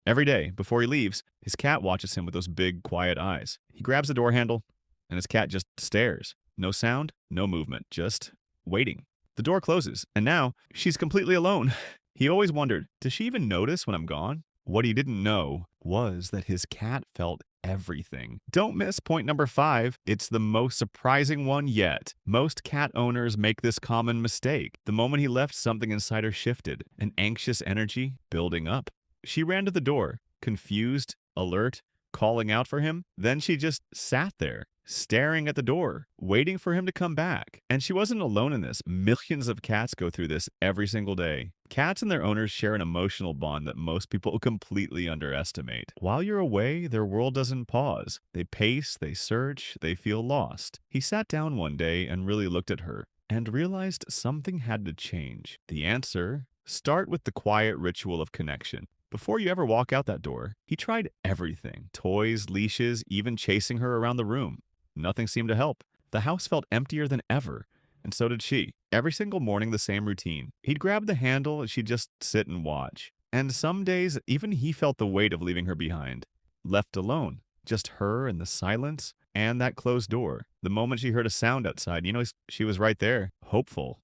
Every day, before he leaves, his cat watches him with those big, quiet eyes. He grabs the door handle, and his cat just stares. No sound, no movement, just waiting. The door closes, and now she's completely alone. He always wondered, does she even notice when I'm gone? What he didn't know was that his cat felt everything. Don't miss point number 5. It's the most surprising one yet. Most cat owners make this common mistake. The moment he left, something inside her shifted, an anxious energy building up. She ran to the door, confused, alert, calling out for him. Then she just sat there, staring at the door, waiting for him to come back. And she wasn't alone in this. Millions of cats go through this every single day. Cats and their owners share an emotional bond that most people completely underestimate. While you're away, their world doesn't pause. They pace, they search, they feel lost. He sat down one day and really looked at her and realized something had to change. The answer? Start with the quiet ritual of connection. Before you ever walk out that door, he tried everything. Toys, leashes, even chasing her around the room. Nothing seemed to help. The house felt emptier than ever, and so did she. Every single morning, the same routine. He'd grab the handle and she'd just sit and watch. And some days, even he felt the weight of leaving her behind. Left alone. Just her and the silence and that closed door. The moment she heard a sound outside, she was right there, hopeful.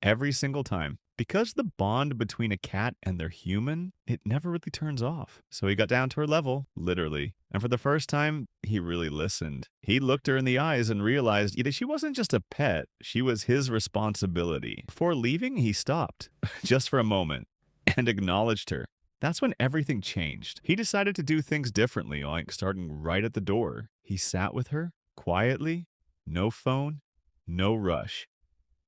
Every single time. Because the bond between a cat and their human, it never really turns off. So he got down to her level, literally. And for the first time, he really listened. He looked her in the eyes and realized that she wasn't just a pet, she was his responsibility. Before leaving, he stopped, just for a moment, and acknowledged her. That's when everything changed. He decided to do things differently, like starting right at the door. He sat with her, quietly, no phone, no rush,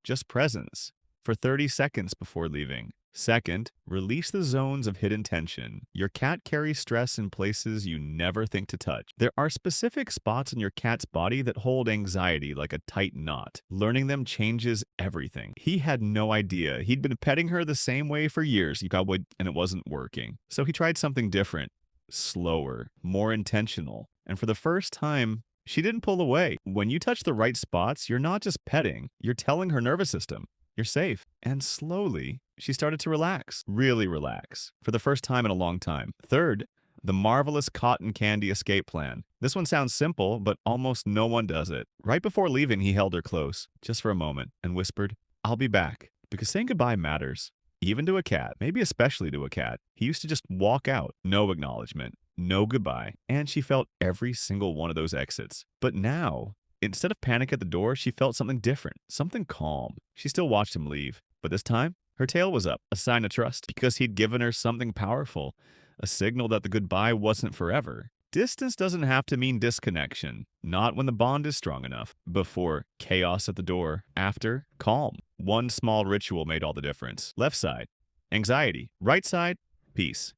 just presence. For 30 seconds before leaving. Second, release the zones of hidden tension. Your cat carries stress in places you never think to touch. There are specific spots in your cat's body that hold anxiety like a tight knot. Learning them changes everything. He had no idea. He'd been petting her the same way for years, and it wasn't working. So he tried something different, slower, more intentional. And for the first time, she didn't pull away. When you touch the right spots, you're not just petting, you're telling her nervous system, you're safe. And slowly, she started to relax, really relax, for the first time in a long time. Third, the marvelous cotton candy escape plan. This one sounds simple, but almost no one does it. Right before leaving, he held her close, just for a moment, and whispered, "I'll be back." Because saying goodbye matters. Even to a cat, maybe especially to a cat. He used to just walk out, no acknowledgement, no goodbye, and she felt every single one of those exits. But now, instead of panic at the door, she felt something different, something calm. She still watched him leave, but this time, her tail was up, a sign of trust, because he'd given her something powerful, a signal that the goodbye wasn't forever. Distance doesn't have to mean disconnection, not when the bond is strong enough. Before, chaos at the door. After, calm. One small ritual made all the difference. Left side, anxiety. Right side, peace.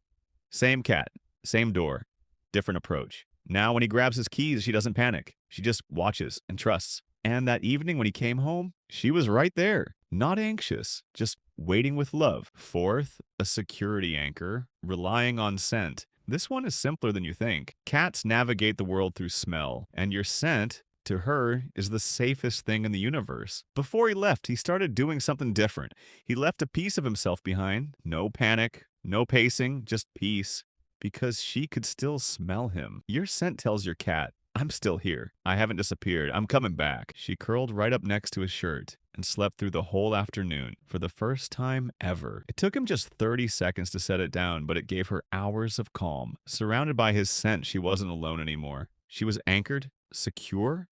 Same cat, same door, different approach. Now when he grabs his keys, she doesn't panic. She just watches and trusts. And that evening when he came home, she was right there, not anxious, just waiting with love. Fourth, a security anchor, relying on scent. This one is simpler than you think. Cats navigate the world through smell, and your scent, to her, is the safest thing in the universe. Before he left, he started doing something different. He left a piece of himself behind. No panic, no pacing, just peace. Because she could still smell him. Your scent tells your cat, "I'm still here. I haven't disappeared. I'm coming back." She curled right up next to his shirt and slept through the whole afternoon for the first time ever. It took him just 30 seconds to set it down, but it gave her hours of calm. Surrounded by his scent, she wasn't alone anymore. She was anchored, secure,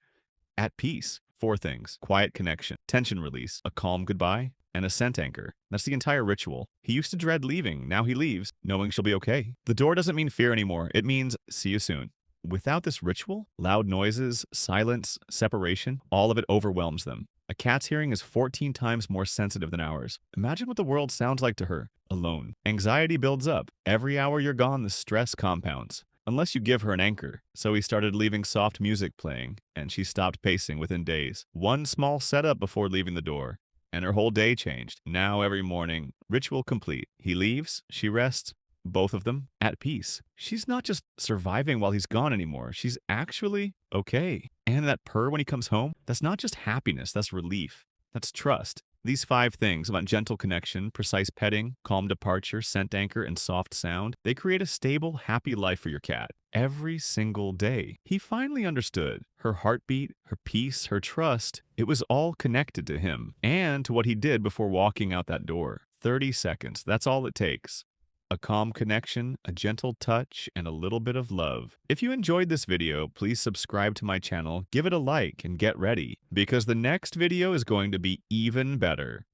at peace. 4 things: quiet connection, tension release, a calm goodbye, and a scent anchor. That's the entire ritual. He used to dread leaving. Now he leaves, knowing she'll be okay. The door doesn't mean fear anymore. It means see you soon. Without this ritual, loud noises, silence, separation, all of it overwhelms them. A cat's hearing is 14 times more sensitive than ours. Imagine what the world sounds like to her, alone. Anxiety builds up. Every hour you're gone, the stress compounds. Unless you give her an anchor. So he started leaving soft music playing, and she stopped pacing within days. One small setup before leaving the door, and her whole day changed. Now every morning, ritual complete. He leaves, she rests, both of them at peace. She's not just surviving while he's gone anymore. She's actually okay. And that purr when he comes home, that's not just happiness, that's relief. That's trust. These 5 things about gentle connection, precise petting, calm departure, scent anchor, and soft sound, they create a stable, happy life for your cat every single day. He finally understood her heartbeat, her peace, her trust. It was all connected to him and to what he did before walking out that door. 30 seconds, that's all it takes. A calm connection, a gentle touch, and a little bit of love. If you enjoyed this video, please subscribe to my channel, give it a like, and get ready, because the next video is going to be even better.